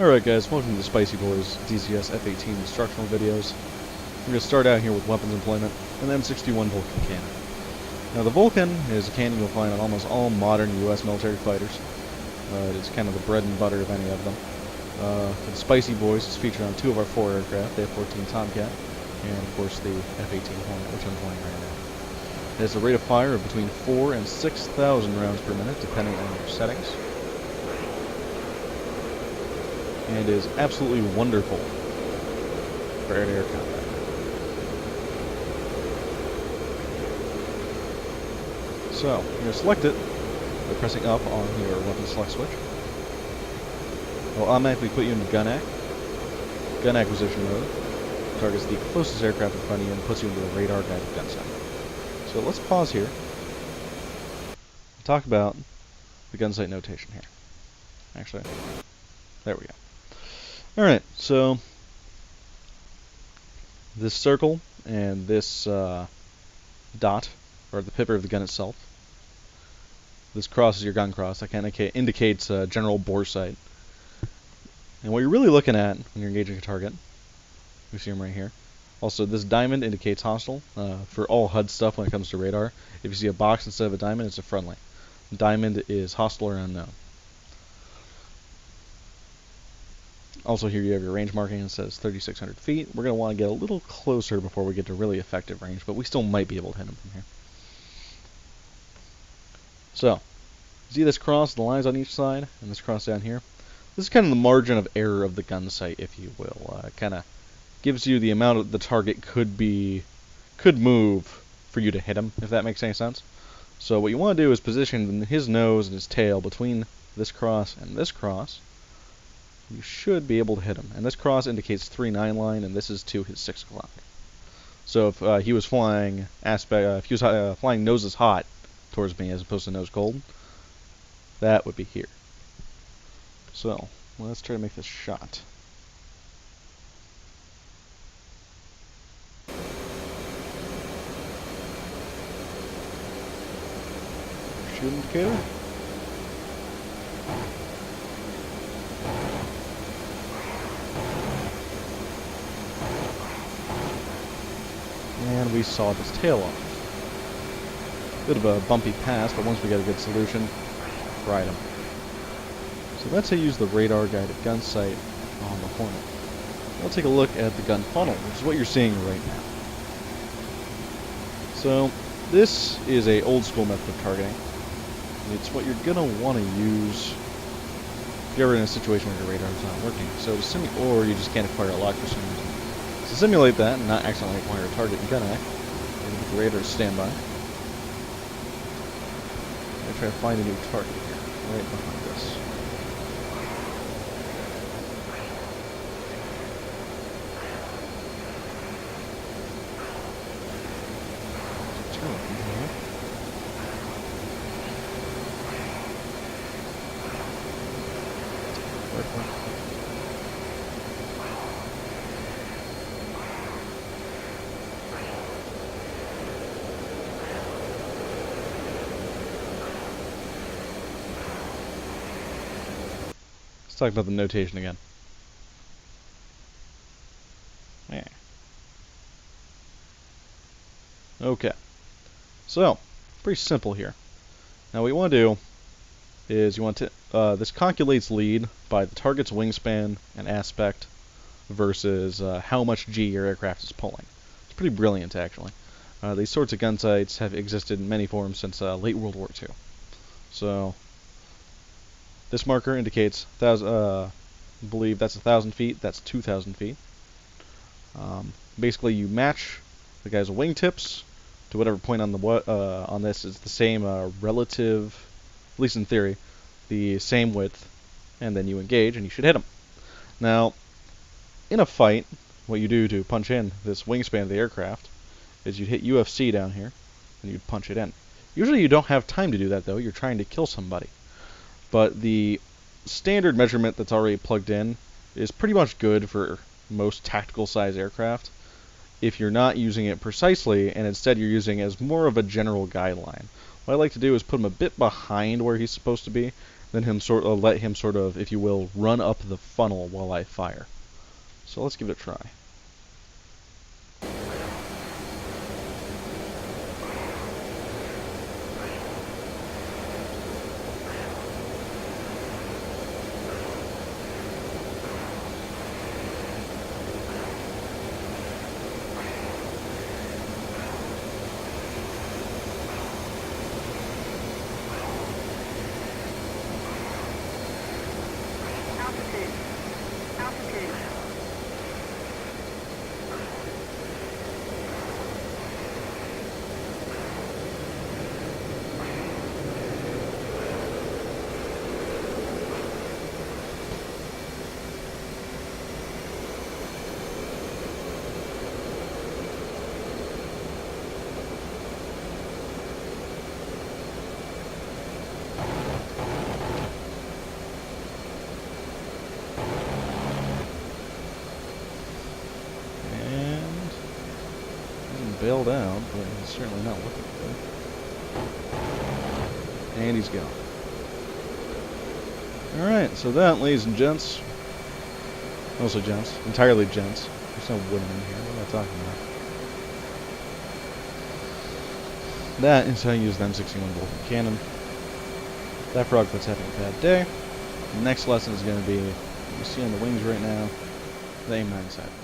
Alright guys, welcome to the Spicy Boys DCS F-18 instructional videos. We're going to start out here with weapons employment and the M61 Vulcan cannon. Now the Vulcan is a cannon you'll find on almost all modern US military fighters. It's kind of the bread and butter of any of them. For the Spicy Boys, it's featured on 2 of our 4 aircraft, the F-14 Tomcat, and of course the F-18 Hornet, which I'm flying right now. It has a rate of fire of between 4,000 and 6,000 rounds per minute, depending on your settings. And is absolutely wonderful for air-to-air combat. So, you're going to select it by pressing up on your weapon select switch. It will automatically put you into gun acquisition mode. Targets the closest aircraft in front of you and puts you into the radar guided gun sight. So let's pause here and talk about the gun sight notation here. Actually, there we go. Alright, so this circle and this dot are the pipper of the gun itself. This cross is your gun cross. That kind of indicates general bore sight. And what you're really looking at when you're engaging a target, we see them right here. Also, this diamond indicates hostile. For all HUD stuff when it comes to radar, if you see a box instead of a diamond, it's a friendly. Diamond is hostile or unknown. Also here you have your range marking. It says 3,600 feet. We're going to want to get a little closer before we get to really effective range, but we still might be able to hit him from here. So, see this cross, the lines on each side, and this cross down here? This is kind of the margin of error of the gun sight, if you will. It kind of gives you the amount of the target could move for you to hit him, if that makes any sense. So what you want to do is position his nose and his tail between this cross and this cross. You should be able to hit him. And this cross indicates 3-9 line, and this is to his 6 o'clock. So if he was flying flying noses hot towards me as opposed to nose cold, that would be here. So let's try to make this shot. Shoot indicator. And we saw this tail off. Bit of a bumpy pass, but once we get a good solution, ride him. So that's how you use the radar guided gun sight on the Hornet. We'll take a look at the gun funnel, which is what you're seeing right now. So this is a old school method of targeting. It's what you're gonna want to use if you're ever in a situation where your radar is not working. So or you just can't acquire a lock for some reason. To simulate that and not accidentally acquire a target in gun act, the radar to stand by. I'm gonna try to find a new target here, right behind us. Let's talk about the notation again. Yeah. Okay. So, pretty simple here. Now what you want to do is you want to this calculates lead by the target's wingspan and aspect versus how much G your aircraft is pulling. It's pretty brilliant, actually. These sorts of gun sights have existed in many forms since late World War II. So this marker indicates I believe that's 1,000 feet. That's 2,000 feet. Basically, you match the guy's wingtips to whatever point on the on this is the same relative, at least in theory, the same width, and then you engage and you should hit him. Now, in a fight, what you do to punch in this wingspan of the aircraft is you'd hit UFC down here and you'd punch it in. Usually you don't have time to do that though. You're trying to kill somebody. But the standard measurement that's already plugged in is pretty much good for most tactical size aircraft if you're not using it precisely and instead you're using it as more of a general guideline. What I like to do is put him a bit behind where he's supposed to be then let him sort of, if you will, run up the funnel while I fire. So let's give it a try. Bailed out, but he's certainly not looking good. And he's gone. Alright, so that, ladies and gents, mostly gents, entirely gents. There's no women in here, what am I talking about? That is how you use the M61 Vulcan cannon. That frogfoot's having a bad day. The next lesson is going to be, you see on the wings right now, the aim 9 sight.